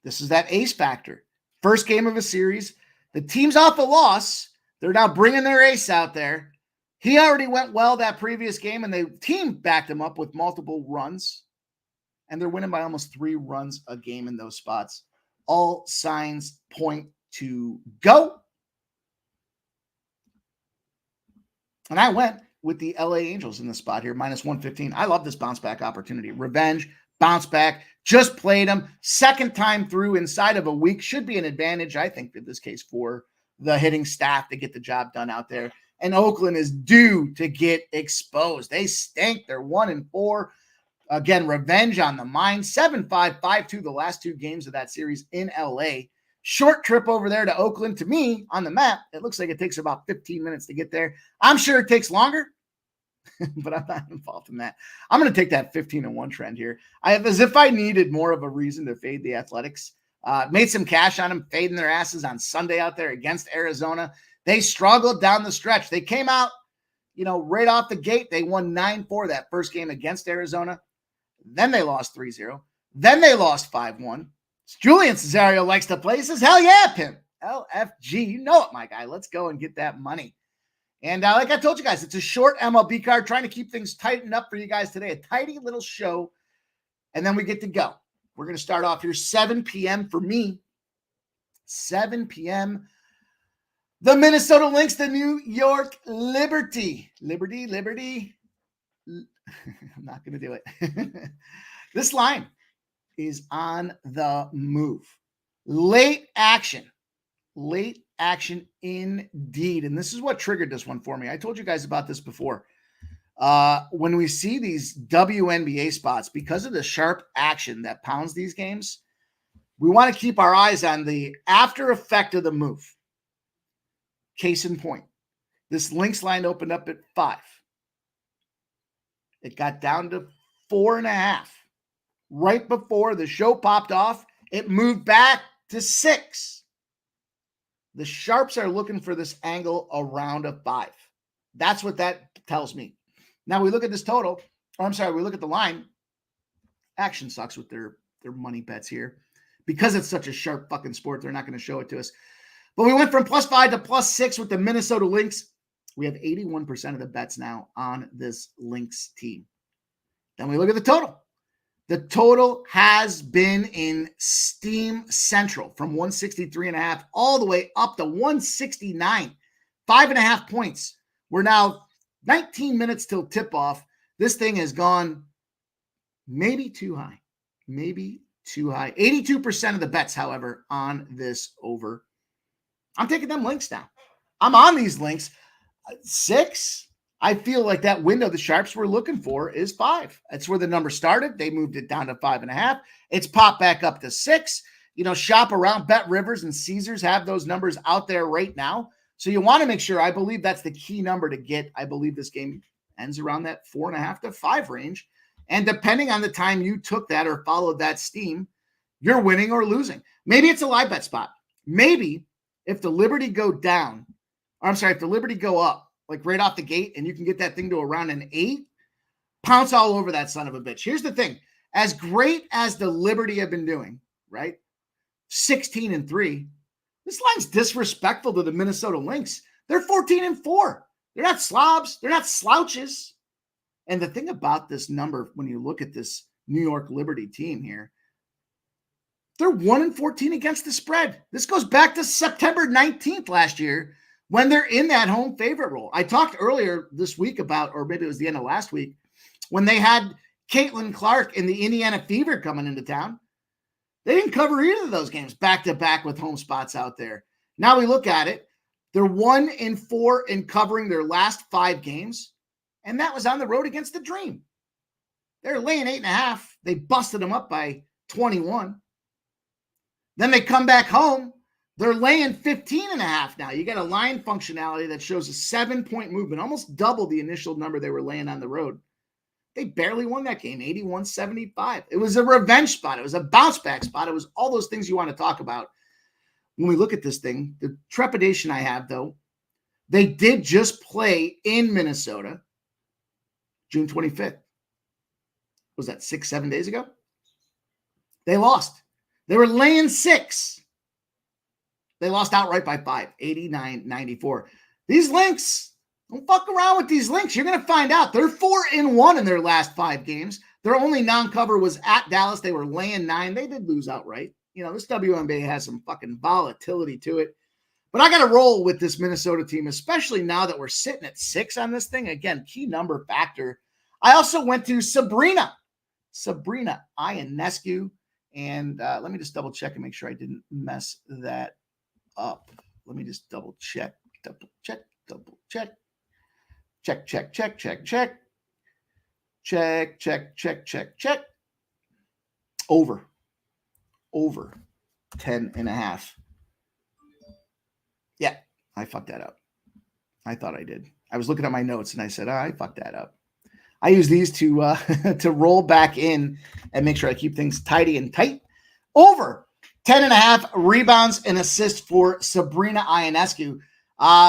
This is that ace factor. First game of a series, the team's off a loss. They're now bringing their ace out there. He already went well that previous game, and the team backed him up with multiple runs. And they're winning by almost 3 runs a game in those spots. All signs point to go. And I went with the LA Angels in the spot here, -115. I love this bounce back opportunity. Revenge, bounce back, just played them. Second time through inside of a week should be an advantage, I think, in this case, for the hitting staff to get the job done out there. And Oakland is due to get exposed. They stink. They're 1-4. Again, revenge on the mind. 7-5, 5-2 the last 2 games of that series in LA. Short trip over there to Oakland. To me, on the map, it looks like it takes about 15 minutes to get there. I'm sure it takes longer, but I'm not involved in that. I'm going to take that 15-1 trend here. As if I needed more of a reason to fade the Athletics. Made some cash on them, fading their asses on Sunday out there against Arizona. They struggled down the stretch. They came out, right off the gate. They won 9-4 that first game against Arizona. Then they lost 3-0. Then they lost 5-1. Julian Cesario likes to play. He says, hell yeah, pimp. LFG. You know it, my guy. Let's go and get that money. And like I told you guys, it's a short MLB card, trying to keep things tightened up for you guys today. A tidy little show. And then we get to go. We're going to start off here 7 p.m. for me. 7 p.m. The Minnesota Lynx, the New York Liberty. Liberty. I'm not going to do it. This line is on the move. Late action indeed. And this is what triggered this one for me. I told you guys about this before. When we see these WNBA spots, because of the sharp action that pounds these games, we want to keep our eyes on the after effect of the move. Case in point, this Lynx line opened up at 5. It got down to 4.5. Right before the show popped off, it moved back to 6. The sharps are looking for this angle around a 5. That's what that tells me. Now we look at this total. We look at the line. Action sucks with their money bets here. Because it's such a sharp fucking sport, they're not going to show it to us. But we went from +5 to +6 with the Minnesota Lynx. We have 81% of the bets now on this Lynx team. Then we look at the total. The total has been in steam central from 163.5 all the way up to 169. 5.5 points. We're now 19 minutes till tip-off. This thing has gone maybe too high. 82% of the bets, however, on this over. I'm taking them Lynx now. I'm on these Lynx. 6, I feel like that window the sharps were looking for is 5. That's where the number started. They moved it down to 5.5. It's popped back up to 6. Shop around. Bet Rivers and Caesars have those numbers out there right now. So you want to make sure. I believe that's the key number to get. I believe this game ends around that 4.5 to 5 range. And depending on the time you took that or followed that steam, you're winning or losing. Maybe it's a live bet spot. Maybe if the Liberty go down, if the Liberty go up, like right off the gate, and you can get that thing to around an 8, pounce all over that son of a bitch. Here's the thing. As great as the Liberty have been doing, right? 16-3. This line's disrespectful to the Minnesota Lynx. They're 14-4. They're not slobs. They're not slouches. And the thing about this number, when you look at this New York Liberty team here, they're 1-14 against the spread. This goes back to September 19th last year when they're in that home favorite role. I talked earlier this week about, or maybe it was the end of last week, when they had Caitlin Clark and the Indiana Fever coming into town. They didn't cover either of those games back-to-back with home spots out there. Now we look at it. They're 1-4 in covering their last 5 games, and that was on the road against the Dream. They're laying 8.5. They busted them up by 21. Then they come back home. They're laying 15.5 now. You got a line functionality that shows a 7-point movement, almost double the initial number they were laying on the road. They barely won that game, 81-75. It was a revenge spot. It was a bounce back spot. It was all those things you want to talk about. When we look at this thing, the trepidation I have, though, they did just play in Minnesota June 25th. Was that 6-7 days ago? They lost. They were laying 6. They lost outright by 5, 89-94. These Lynx, don't fuck around with these Lynx. You're going to find out. They're 4-1 in their last 5 games. Their only non-cover was at Dallas. They were laying 9. They did lose outright. You know, this WNBA has some fucking volatility to it. But I got to roll with this Minnesota team, especially now that we're sitting at 6 on this thing. Again, key number factor. I also went to Sabrina Ionescu. And let me just double check and make sure I didn't mess that up. Let me just double check. Check. Over 10.5. Yeah, I fucked that up. I thought I did. I was looking at my notes and I said, I fucked that up. I use these to roll back in and make sure I keep things tidy and tight. Over 10.5 rebounds and assists for Sabrina Ionescu.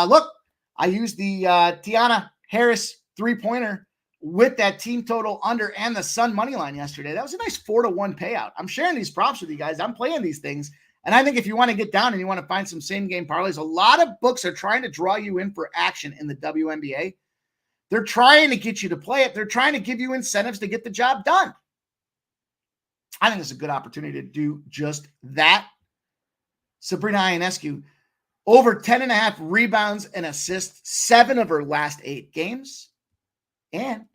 Look, I used the Tiana Harris 3-pointer with that team total under and the Sun money line yesterday. That was a nice 4-1 payout. I'm sharing these props with you guys. I'm playing these things. And I think if you want to get down and you want to find some same game parlays, a lot of books are trying to draw you in for action in the WNBA. They're trying to get you to play it. They're trying to give you incentives to get the job done. I think it's a good opportunity to do just that. Sabrina Ionescu, over 10.5 rebounds and assists, 7 of her last 8 games. And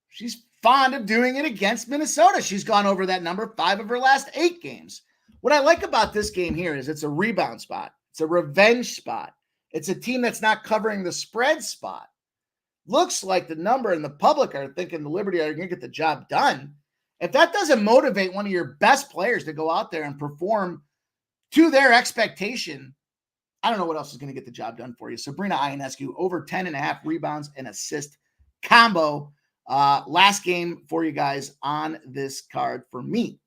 she's fond of doing it against Minnesota. She's gone over that number 5 of her last 8 games. What I like about this game here is it's a rebound spot. It's a revenge spot. It's a team that's not covering the spread spot. Looks like the number and the public are thinking the Liberty are going to get the job done. If that doesn't motivate one of your best players to go out there and perform to their expectation, I don't know what else is going to get the job done for you. Sabrina Ionescu, over 10.5 rebounds and assist combo. Last game for you guys on this card for me.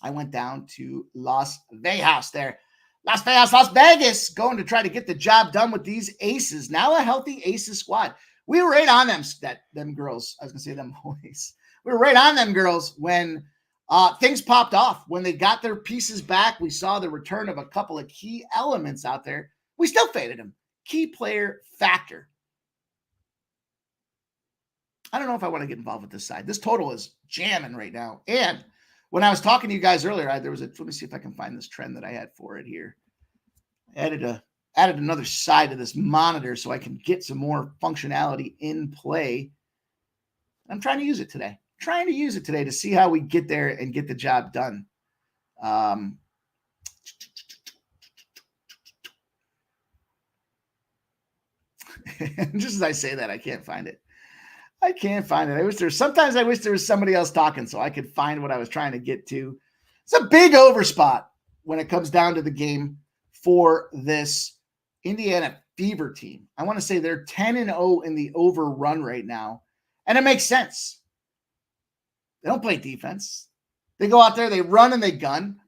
I went down to Las Vegas, Las Vegas, going to try to get the job done with these Aces. Now a healthy Aces squad. We were right on them girls. I was going to say them boys. We were right on them girls when things popped off. When they got their pieces back, we saw the return of a couple of key elements out there. We still faded them. Key player factor. I don't know if I want to get involved with this side. This total is jamming right now. And when I was talking to you guys earlier, let me see if I can find this trend that I had for it here. I added another side to this monitor so I can get some more functionality in play. I'm trying to use it today. To see how we get there and get the job done. Just as I say that, I can't find it. I wish there was somebody else talking so I could find what I was trying to get to. It's a big over spot when it comes down to the game for this Indiana Fever team. I want to say they're 10-0 in the over run right now. And it makes sense. They don't play defense. They go out there, they run and they gun.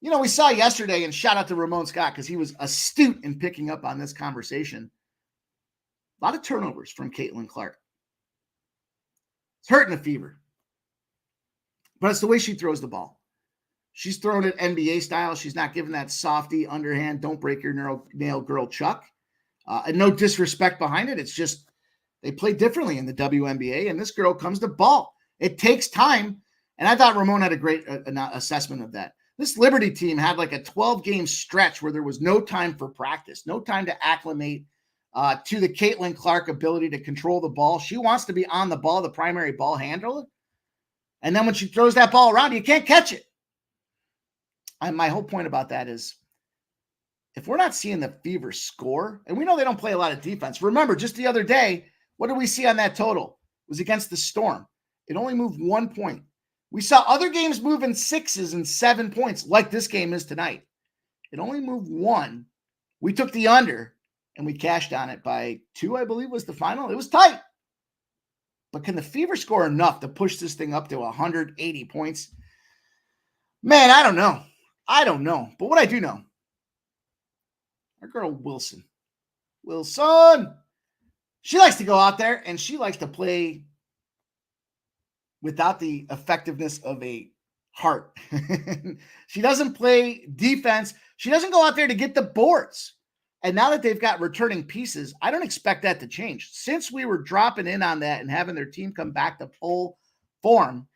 You know, we saw yesterday, and shout out to Ramon Scott because he was astute in picking up on this conversation. A lot of turnovers from Caitlin Clark. It's hurting the Fever. But it's the way she throws the ball. She's throwing it NBA style. She's not giving that softy, underhand, don't break your nail girl chuck. And no disrespect behind it. It's just they play differently in the WNBA, and this girl comes to ball. It takes time, and I thought Ramon had a great assessment of that. This Liberty team had like a 12-game stretch where there was no time for practice, no time to acclimate to the Caitlin Clark ability to control the ball. She wants to be on the ball, the primary ball handler. And then when she throws that ball around, you can't catch it. My whole point about that is if we're not seeing the Fever score, and we know they don't play a lot of defense. Remember, just the other day, what did we see on that total? It was against the Storm. It only moved 1 point. We saw other games move in 6s and 7 points, like this game is tonight. It only moved 1. We took the under, and we cashed on it by 2, I believe was the final. It was tight. But can the Fever score enough to push this thing up to 180 points? Man, I don't know. But what I do know, our girl Wilson, she likes to go out there, and she likes to play without the effectiveness of a heart. She doesn't play defense. She doesn't go out there to get the boards. And now that they've got returning pieces, I don't expect that to change. Since we were dropping in on that and having their team come back to full form,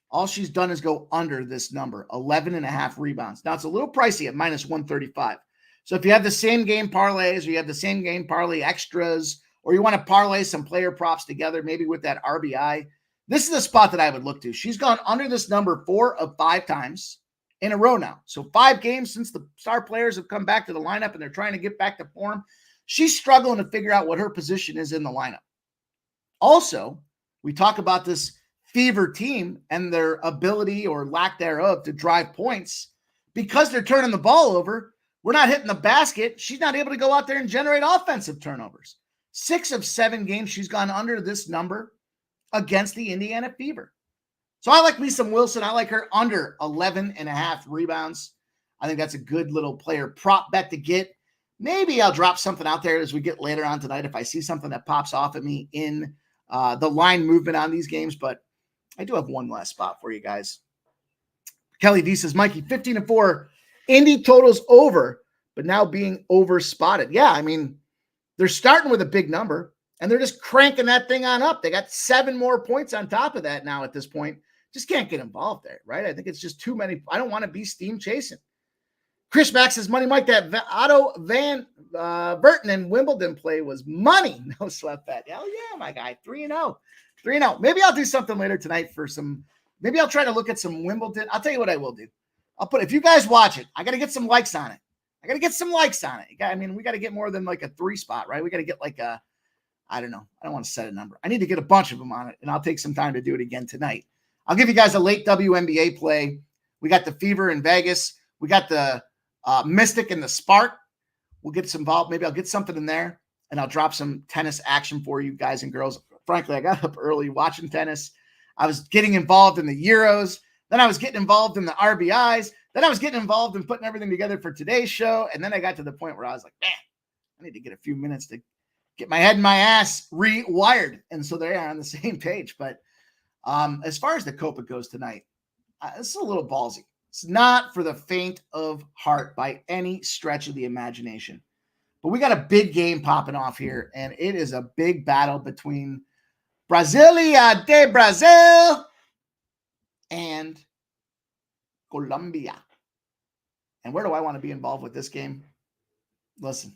all she's done is go under this number, 11.5 rebounds. Now, it's a little pricey at minus 135. So if you have the same game parlays or you have the same game parlay extras, or you want to parlay some player props together, maybe with that RBI, this is the spot that I would look to. She's gone under this number 4 of 5 times in a row now. So 5 games since the star players have come back to the lineup and they're trying to get back to form. She's struggling to figure out what her position is in the lineup. Also, we talk about this Fever team and their ability or lack thereof to drive points. Because they're turning the ball over, we're not hitting the basket. She's not able to go out there and generate offensive turnovers. 6 of 7 games, she's gone under this number against the Indiana Fever. So I like me some Wilson. I like her under 11.5 rebounds. I think that's a good little player prop bet to get. Maybe I'll drop something out there as we get later on tonight if I see something that pops off at me in the line movement on these games. But I do have one last spot for you guys. Kelly D says, Mikey, 15-4. Indy totals over, but now being over spotted. Yeah, I mean, they're starting with a big number, and they're just cranking that thing on up. They got 7 more points on top of that now at this point. Just can't get involved there, right? I think it's just too many. I don't want to be steam chasing. Chris Max says, Money Mike, that Otto Van Burton and Wimbledon play was money. No sweat bet. Hell yeah, my guy. 3-0. 3-0. Maybe I'll do something later tonight for some. Maybe I'll try to look at some Wimbledon. I'll tell you what I will do. I'll put, if you guys watch it, I got to get some likes on it. I mean, we got to get more than like a 3 spot, right? We got to get like a, I don't know. I don't want to set a number. I need to get a bunch of them on it, and I'll take some time to do it again tonight. I'll give you guys a late WNBA play. We got the Fever in Vegas. We got the Mystic and the Spark. We'll get some involved. Maybe I'll get something in there, and I'll drop some tennis action for you guys and girls. Frankly, I got up early watching tennis. I was getting involved in the Euros. Then I was getting involved in the RBIs. Then I was getting involved in putting everything together for today's show. And then I got to the point where I was like, man, I need to get a few minutes to get my head and my ass rewired. And so they are on the same page. But as far as the Copa goes tonight, this is a little ballsy. It's not for the faint of heart by any stretch of the imagination. But we got a big game popping off here. And it is a big battle between Brasilia de Brazil and Colombia. And where do I want to be involved with this game? Listen,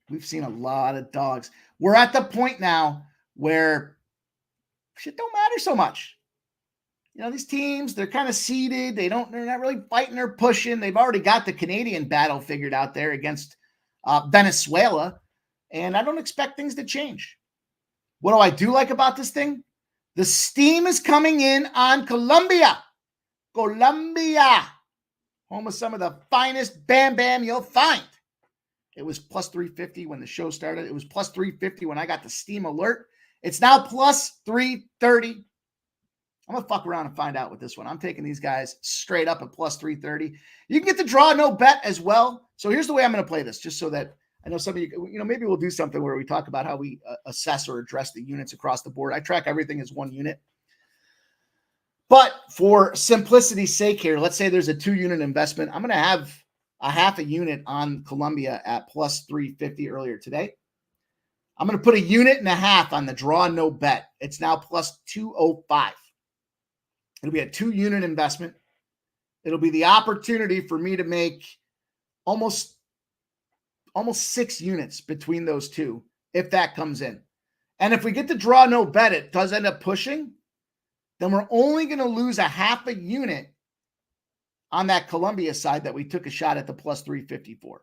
we've seen a lot of dogs. We're at the point now where shit don't matter so much. You know, these teams, they're kind of seeded. They're not really fighting or pushing. They've already got the Canadian battle figured out there against Venezuela. And I don't expect things to change. What do I do like about this thing? The steam is coming in on Colombia. Colombia. Home of some of the finest bam bam you'll find. It was plus 350 when the show started. It was plus 350 when I got the steam alert. It's now plus 330. I'm going to fuck around and find out with this one. I'm taking these guys straight up at plus 330. You can get the draw no bet as well. So here's the way I'm going to play this, just so that I know some of you, maybe we'll do something where we talk about how we assess or address the units across the board. I track everything as one unit. But for simplicity's sake here, let's say there's a 2-unit investment. I'm going to have a half a unit on Colombia at plus 350 earlier today. I'm going to put a unit and a half on the draw no bet. It's now plus 205. It'll be a 2-unit investment. It'll be the opportunity for me to make almost 6 units between those two if that comes in. And if we get to draw no bet, it does end up pushing, then we're only going to lose a half a unit on that Colombia side that we took a shot at the plus 354.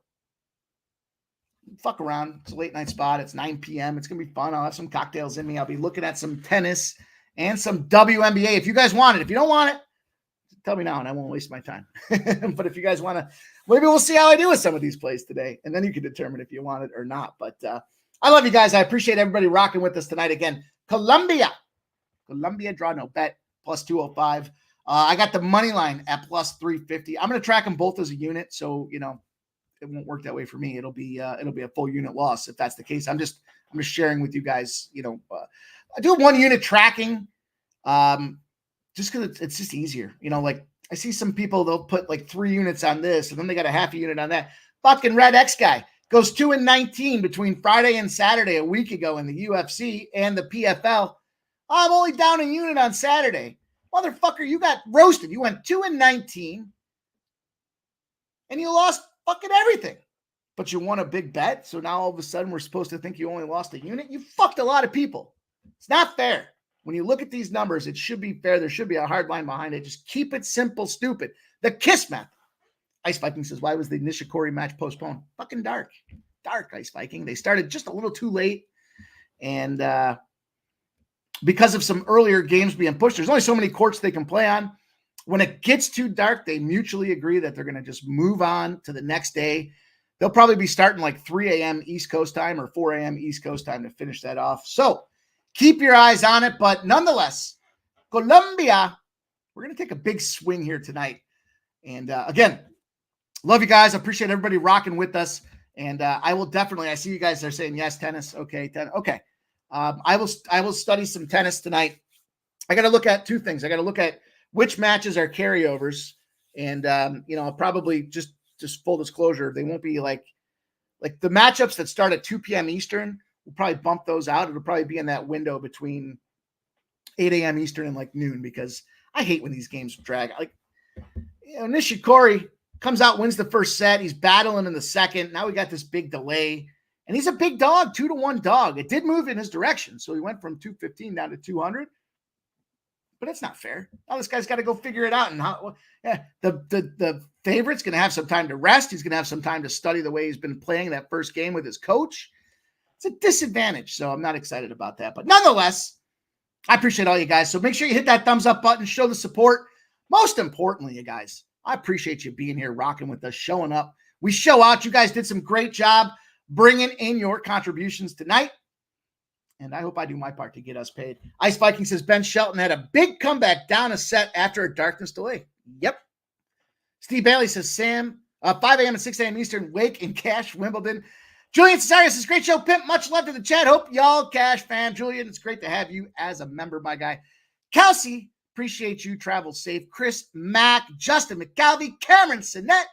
Fuck around. It's a late night spot. It's 9 p.m. It's going to be fun. I'll have some cocktails in me. I'll be looking at some tennis and some WNBA. If you guys want it, if you don't want it, tell me now and I won't waste my time. But if you guys want to, maybe we'll see how I do with some of these plays today. And then you can determine if you want it or not. But I love you guys. I appreciate everybody rocking with us tonight. Again, Colombia draw no bet plus 205. I got the money line at plus 350. I'm going to track them both as a unit. So, it won't work that way for me. It'll be a full unit loss if that's the case. I'm just sharing with you guys, I do 1 unit tracking. Just because it's just easier. Like I see some people, they'll put like 3 units on this and then they got a half a unit on that. Fucking Red X guy goes 2-19 between Friday and Saturday a week ago in the UFC and the PFL. I'm only down a unit on Saturday. Motherfucker, you got roasted. You went 2-19 and you lost fucking everything. But you won a big bet. So now all of a sudden we're supposed to think you only lost a unit. You fucked a lot of people. It's not fair. When you look at these numbers, it should be fair. There should be a hard line behind it. Just keep it simple, stupid. The KISS method. Ice Viking says, why was the Nishikori match postponed? Fucking dark. Dark, Ice Viking. They started just a little too late. And because of some earlier games being pushed, there's only so many courts they can play on. When it gets too dark, they mutually agree that they're going to just move on to the next day. They'll probably be starting like 3 a.m. East Coast time or 4 a.m. East Coast time to finish that off. So, keep your eyes on it, but nonetheless, Colombia, we're going to take a big swing here tonight. And again, love you guys. I appreciate everybody rocking with us. And I will definitely, I see you guys are saying yes, tennis. Okay. Okay. I will study some tennis tonight. I got to look at 2 things. I got to look at which matches are carryovers. And, I'll probably just full disclosure, they won't be like the matchups that start at 2 p.m. Eastern. We'll probably bump those out. It'll probably be in that window between 8 a.m. Eastern and like noon, because I hate when these games drag. Like, Nishikori comes out, wins the first set. He's battling in the second. Now we got this big delay, and he's a big dog, 2-1 dog. It did move in his direction. So he went from 215 down to 200, but it's not fair. Now this guy's got to go figure it out. And the favorite's going to have some time to rest. He's going to have some time to study the way he's been playing that first game with his coach. It's a disadvantage, so I'm not excited about that. But nonetheless, I appreciate all you guys. So make sure you hit that thumbs up button, show the support. Most importantly, you guys, I appreciate you being here, rocking with us, showing up. We show out. You guys did some great job bringing in your contributions tonight. And I hope I do my part to get us paid. Ice Viking says Ben Shelton had a big comeback down a set after a darkness delay. Yep. Steve Bailey says, Sam, 5 a.m. and 6 a.m. Eastern, Wake and Cash, Wimbledon. Julian Cesario says, great show, Pimp. Much love to the chat. Hope y'all cash fam. Julian, it's great to have you as a member, my guy. Kelsey, appreciate you. Travel safe. Chris Mack, Justin McCalvey, Cameron Sinnett,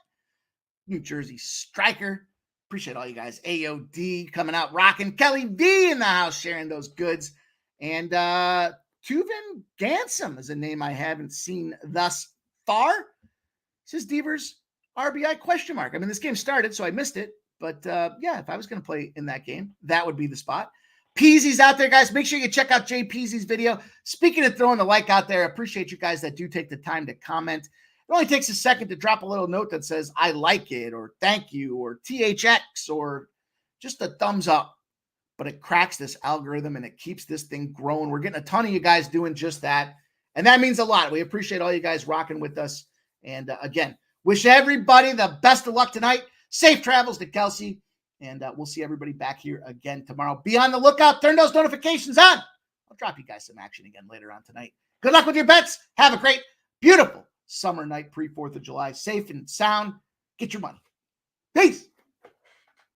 New Jersey Striker. Appreciate all you guys. AOD coming out, rocking. Kelly V in the house, sharing those goods. And Tuvin Gansum is a name I haven't seen thus far. Says Devers, RBI question mark. I mean, this game started, so I missed it. But, yeah, if I was going to play in that game, that would be the spot. Peasy's out there, guys. Make sure you check out Jay Peasy's video. Speaking of throwing the like out there, I appreciate you guys that do take the time to comment. It only takes a second to drop a little note that says, I like it, or thank you, or THX, or just a thumbs up. But it cracks this algorithm, and it keeps this thing growing. We're getting a ton of you guys doing just that. And that means a lot. We appreciate all you guys rocking with us. And, again, wish everybody the best of luck tonight. Safe travels to Kelsey, and we'll see everybody back here again tomorrow. Be on the lookout. Turn those notifications on. I'll drop you guys some action again later on tonight. Good luck with your bets. Have a great, beautiful summer night pre-4th of July. Safe and sound. Get your money. Peace.